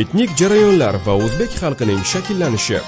Etnik jarayonlar va o'zbek xalqining shakllanishi.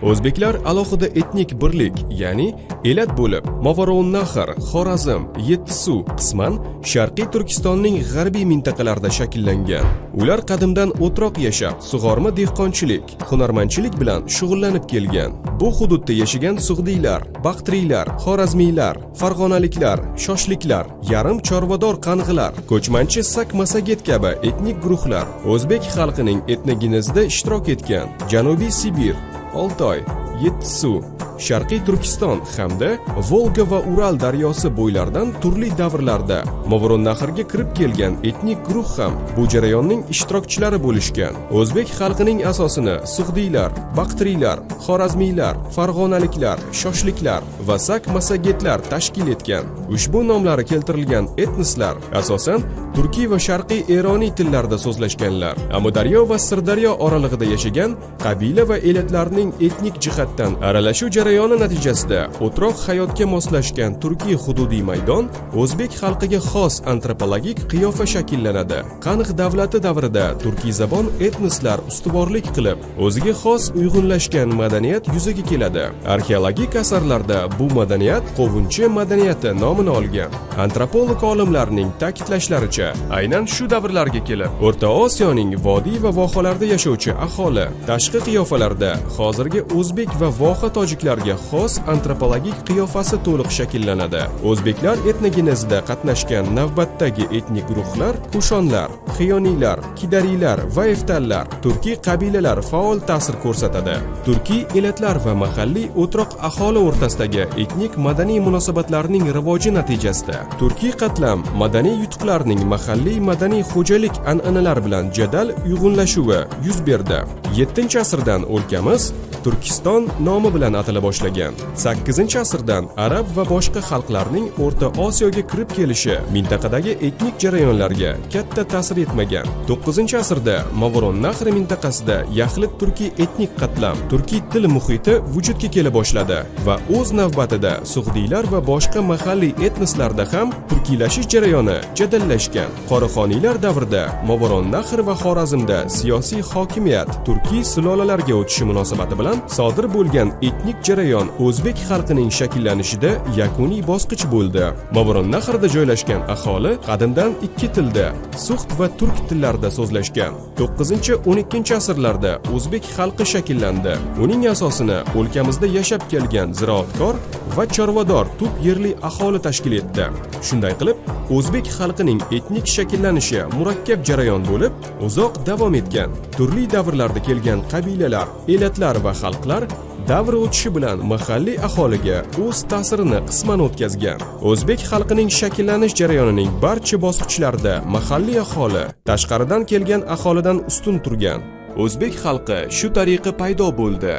O'zbeklar alohida etnik birlik, ya'ni elat bo'lib, Movarounnahr, Xorazm, Yettisuv, qisman Sharqiy Turkistonning g'arbiy mintaqalarida shakllangan. Ular qadimdan o'troq yashab, sug'orma dehqonchilik, hunarmandchilik bilan shug'ullanib kelgan. Bu hududda yashagan sug'diylar, Baxtriylar, Xorazmiylar, Farg'onaliklar, Shoshliklar, yarim chorvador qang'ilar, ko'chmanchi sak-masaget kabi etnik guruhlar o'zbek xalqining etnogenezida ishtirok etgan. Janubiy Sibir, Oltoy, Yettisuv, Sharqiy Turkiston hamda Volga va Ural daryosi bo'ylaridan turli davrlarda Movarounnahrga kirib kelgan etnik guruh ham bu jarayonning ishtirokchilari bo'lishgan. O'zbek xalqining asosini sug'diylar, Baxtriylar, Xorazmiylar, Farg'onaliklar, Shoshliklar va sak-masagetlar tashkil etgan. Ushbu nomlari keltirilgan etnislar asosan turkiy va sharqiy eroniy tillarda so'zlashganlar. Amudaryo va Sirdaryo oralig'ida yashagan qabila va elatlarning etnik jihatdan aralashuv jarayoni natijasida o'troq hayotga moslashgan turkiy hududiy maydon o'zbek xalqiga xos antropologik qiyofa shakllanadi. Qanq davlati davrida turkiy zabon etnislar ustuvorlik qilib, o'ziga xos uyg'unlashgan madaniyat yuzaga keladi. Arxeologik asarlarda bu madaniyat qovunchi madaniyati nomini olgan. Antropolog olimlarning ta'kidlashlaricha, aynan shu davrlarga kelib, O'rta Osiyoning vodiy va vohalarida yashovchi aholi tashqi qiyofalarda hozirgi o'zbek va voha tojiklarga xos antropologik qiyofasi to'liq shakllanadi. O'zbeklar etnogenezida qatnashgan navbatdagi etnik guruhlar Kushonlar, Xiyoniylar, Kidariylar va Eftallar, turkiy qabilalar faol ta'sir ko'rsatadi. Turkiy elatlar va mahalliy o'troq aholi o'rtasidagi etnik madaniy munosabatlarning rivoji natijasida turkiy qatlam madaniy yutuqlarning mahalliy madaniy xo'jalik an'analari bilan jadal uyg'unlashuvi yuz berdi. 7-asrdan o'lkamiz Turkiston nomi bilan atala boshlagan. 8-asrdan arab va boshqa xalqlarning O'rta Osiyoga kirib kelishi mintaqadagi etnik jarayonlarga katta ta'sir etmagan. 9-asrda Movarounnahr mintaqasida yaxlit turkiy etnik qatlam, turkiy til muhiti vujudga kela boshladi va o'z navbatida sug'diylar va boshqa mahalliy etnislarda ham turkiylashish jarayoni jadallashgan. Qoraxoniylar davrida Movarounnahr va Xorazmda siyosiy hokimiyat turkiy sulolalarga o'tishi munosabati bilan sodir bo'lgan etnik jarayon o'zbek xalqining shakllanishida yakuniy bosqich bo'ldi. Movarounnahrda joylashgan aholi qadimdan ikki tilda, suxt va turk tillarida so'zlashgan. 9-12-asrlarda o'zbek xalqi shakllandi. Uning asosini o'lkamizda yashab kelgan ziroatkor va chorvador tub yerli aholi tashkil etdi. Shunday qilib, o'zbek xalqining etnik shakllanishi murakkab jarayon bo'lib, uzoq davom etgan. Turli davrlarda kelgan qabilalar, elatlar va xalqlar davr o'tishi bilan mahalliy aholiga o'z ta'sirini qisman o'tkazgan. O'zbek xalqining shakllanish jarayonining barcha bosqichlarida mahalliy aholi tashqaridan kelgan aholidan ustun turgan. O'zbek xalqi shu tariqa paydo bo'ldi.